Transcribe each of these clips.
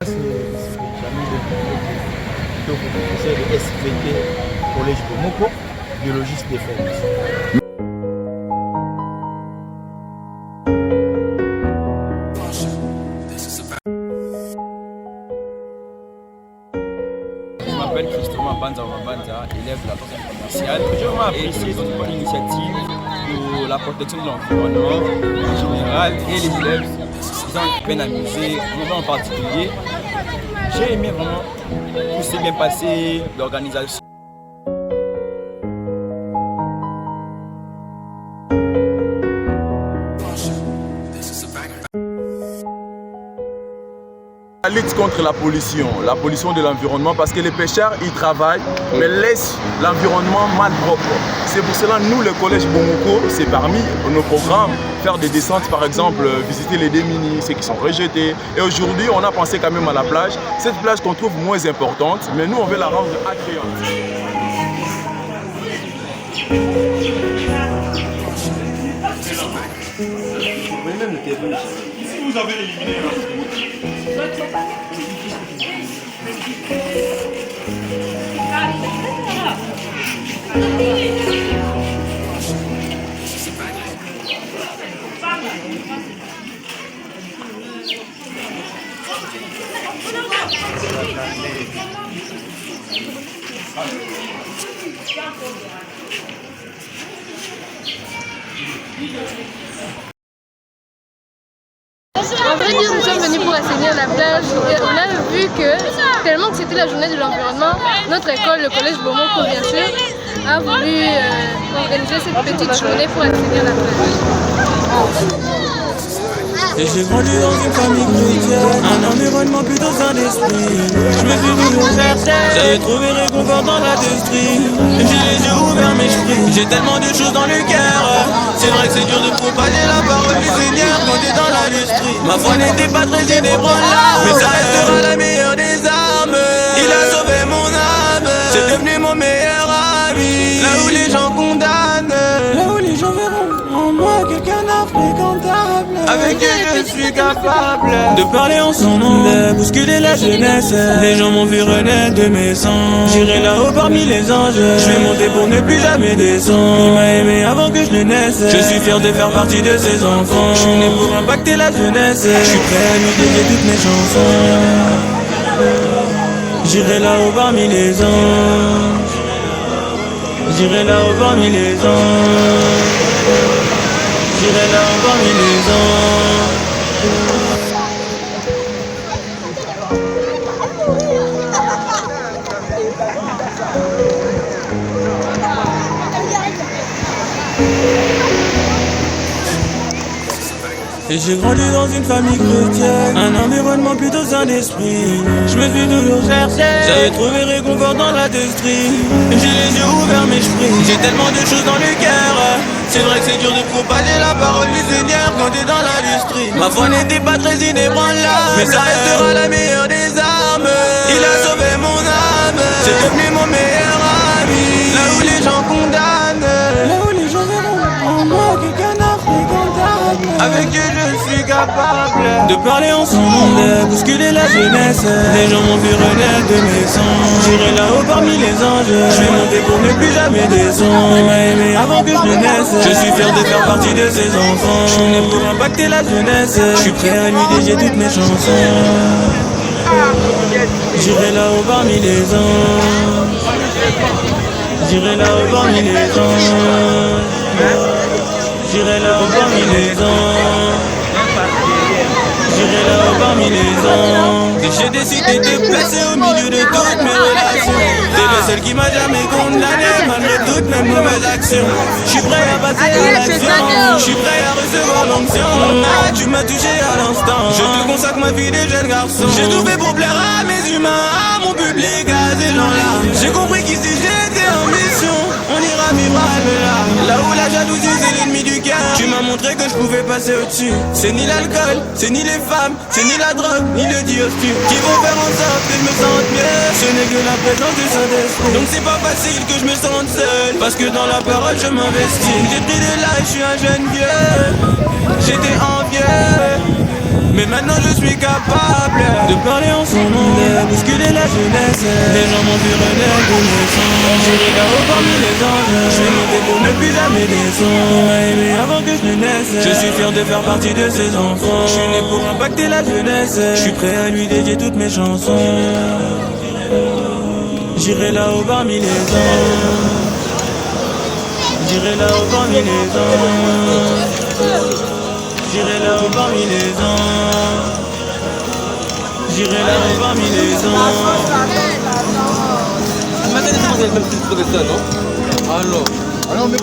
C'est jamais de professeur de SVT Collège Bomoko, biologiste de formation. Je m'appelle Christophe Banza, élève de la troisième commerciale. Je vais apprécier votre initiative pour la protection de l'environnement en général et les élèves qui ont bien amusé, un moment en particulier. J'ai aimé vraiment tout s'est bien passé, l'organisation. La lutte contre la pollution de l'environnement, parce que les pêcheurs ils travaillent mais laissent l'environnement mal propre. C'est pour cela nous le collège Bomoko, c'est parmi nos programmes, faire des descentes par exemple, visiter les démunis, ceux qui sont rejetés. Et aujourd'hui on a pensé quand même à la plage, cette plage qu'on trouve moins importante, mais nous on veut la rendre attrayante. Ici vous avez éliminé En vrai dire, nous sommes venus pour assainir la plage et on a vu que, tellement que c'était la journée de l'environnement, notre école, le collège Bomoko bien sûr, a voulu organiser cette petite journée pour assainir la plage. Et j'ai grandi dans une famille chrétienne, un environnement plutôt sain d'esprit. Je me suis toujours cherché, j'avais trouvé réconfort dans la destrie. J'ai les yeux ouverts mais je prie, j'ai tellement de choses dans le cœur. C'est vrai que c'est dur de propager la parole du Seigneur quand t'es dans l'industrie. Ma foi n'était pas très inébranlable, mais ça restera la meilleure des armes. Il a sauvé mon âme, c'est devenu mon meilleur ami. Là où les gens condamnent, là où les gens verront en moi quelqu'un d'infréquentable. Avec Dieu je suis capable de parler en son nom, de bousculer la jeunesse. Les gens m'ont vu renaître de mes sangs. J'irai là-haut parmi les anges, je vais monter pour ne plus jamais descendre. Il m'a aimé avant que je ne naisse, je suis fier de faire partie de ses enfants. Je suis né pour impacter la jeunesse, je suis prêt à lui dédier toutes mes chansons. J'irai là-haut parmi les anges, j'irai là-haut parmi les anges, j'irai là-haut parmi les anges. Et j'ai grandi dans une famille chrétienne, un environnement plutôt sain d'esprit. Je me suis toujours cherché, j'avais trouvé réconfort dans la destrie. J'ai les yeux ouverts mais je prie, j'ai tellement de choses dans le cœur. C'est vrai que c'est dur de propager la parole du Seigneur quand t'es dans l'industrie. Ma foi n'était pas très inébranlable, mais ça restera la meilleure des armes. Il a sauvé mon âme, c'est devenu mon meilleur ami. Là où les gens condamnent, là où les gens verront en moi quelqu'un d'infréquentable. Avec Dieu je suis capable de parler en son nom, de bousculer la jeunesse. Les gens m'ont vu renaître de mes sangs. J'irai là-haut parmi les anges, je vais monter pour ne plus jamais descendre. Il m'a aimé avant que je ne naisse, je suis fier de faire partie de ses enfants. Je suis né pour impacter la jeunesse, je suis prêt à lui dédier toutes mes chansons. J'irai là-haut parmi les anges, j'irai là-haut parmi les anges, j'irai là-haut parmi les anges, j'irai là-haut parmi les anges. J'ai décidé de placer au milieu de toutes mes relations. T'es le seul qui m'a jamais condamné malgré toutes mes mauvaises actions. Je suis prêt à passer à l'action, je suis prêt à recevoir l'onction. Ah, tu m'as touché à l'instant, je te consacre ma vie des jeunes garçons. J'ai tout fait pour plaire à mes humains, à mon public, à ces gens-là. J'ai compris qu'ici j'étais en mission, on ira vivre là. Là où la jalousie c'est l'ennemi du cœur. Tu m'as montré que je pouvais passer au-dessus. C'est ni l'alcool, c'est ni les femmes, c'est ni la drogue, ni le dieu qui vont faire en sorte que je me sente mieux. Ce n'est que la présence du Saint-Esprit. Donc c'est pas facile que je me sente seul, parce que dans la parole je m'investis. J'ai pris de l'âge, je suis un jeune vieux. J'étais envieux, mais Et maintenant je suis capable de parler en son nom, de bousculer la jeunesse. Les gens m'ont vu renaître de naissance. J'irai là-haut parmi les anges. Je vais monter pour ne plus jamais descendre. Il m'a aimé avant que je ne naisse. Je suis fier de faire partie de ses enfants. Je suis né pour impacter la jeunesse. Je suis prêt à lui dédier toutes mes chansons. J'irai là-haut parmi les anges. J'irai là-haut parmi les anges. J'irai là-haut parmi les anges. J'irai là-haut parmi les anges. Maintenant, c'est le même titre que ça, non? Alors, on met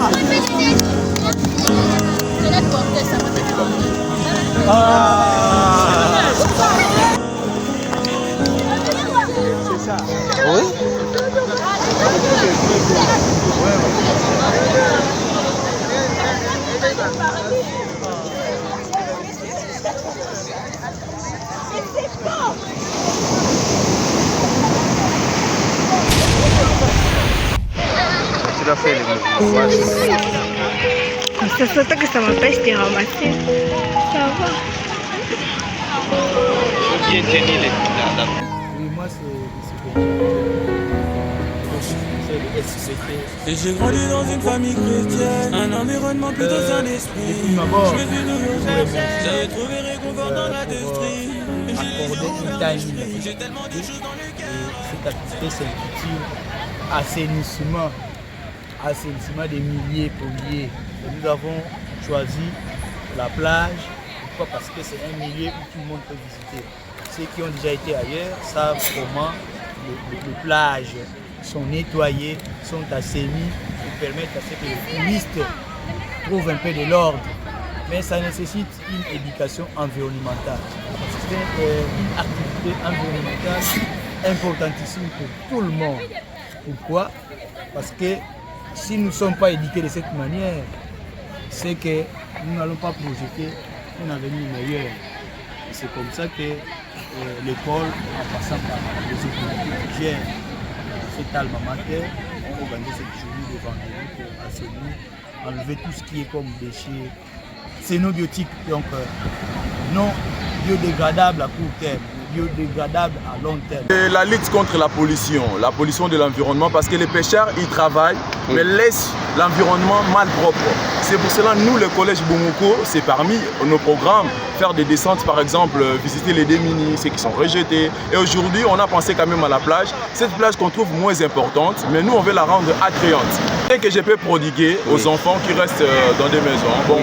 C'est ça. oui? Tu l'as fait, les gars. C'est ça que ça m'empêche de ramasser. Ça va. Oui, moi, c'est le SVT. Et j'ai grandi dans une famille chrétienne, un environnement plutôt sain d'esprit. Depuis ma mort, Je me suis toujours j'ai trouvé réconfort dans la destrie. accorder une taille. J'ai tellement de choses dans le cœur. Cette activité s'intitule assainissement des milliers pollués. Et nous avons choisi la plage. Pourquoi? Parce que c'est un milieu où tout le monde peut visiter. Ceux qui ont déjà été ailleurs savent comment les plages sont nettoyées, sont assainies pour permettre à ce que les touristes trouvent un peu de l'ordre. Mais ça nécessite une éducation environnementale. C'est une activité environnementale importantissime pour tout le monde. Pourquoi? Parce que si nous ne sommes pas éduqués de cette manière, c'est que nous n'allons pas projeter un avenir meilleur. Et c'est comme ça que l'école, en passant par les autorités qui gèrent cet alma mater, ont organisé cette journée de vendredi pour assainir, enlever tout ce qui est comme déchets cénobiotiques, donc non biodégradables à court terme, biodégradables à long terme. Et la lutte contre la pollution de l'environnement, parce que les pêcheurs, ils travaillent, mais laissent l'environnement mal propre. C'est pour cela, nous, le collège Bongoko, c'est parmi nos programmes, faire des descentes, par exemple, visiter les démunis, ceux qui sont rejetés. Et aujourd'hui, on a pensé quand même à la plage. Cette plage qu'on trouve moins importante, mais nous, on veut la rendre attrayante. Et que je peux prodiguer aux enfants qui restent dans des maisons. Bon,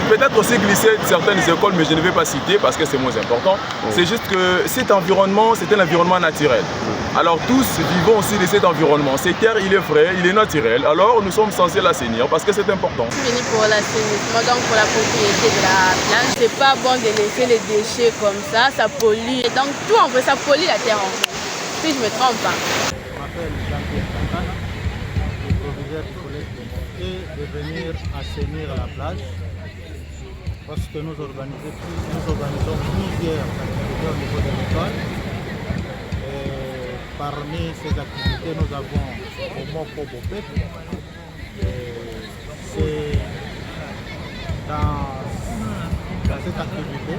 peut-être aussi glisser certaines écoles, mais je ne vais pas citer parce que c'est moins important. C'est juste que cet environnement, c'est un environnement naturel. Alors tous vivons aussi de cet environnement. Cette terre, il est frais, il est naturel. Alors nous sommes censés l'assainir parce que c'est important. Je suis venue pour l'assainissement, donc pour la propriété de la plage. C'est pas bon de laisser les déchets comme ça pollue. Et donc tout en fait, ça pollue la terre en fait. Si je me trompe pas. Je m'appelle Jean-Pierre Cantana, le proviseur du collège et de venir assainir la plage parce que nous organisons plusieurs activités au niveau de l'école. Parmi ces activités, nous avons Omoko Bopet. C'est dans cette activité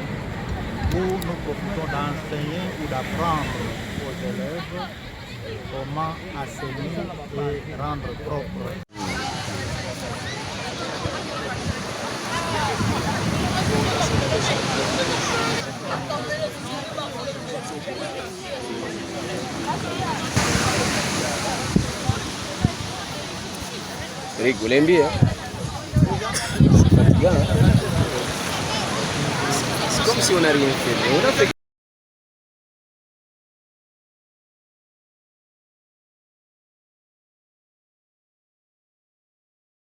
où nous profitons d'enseigner ou d'apprendre aux élèves comment assainir et rendre propre. Rigolem bien. C'est fatigant. C'est comme si on n'a rien fait.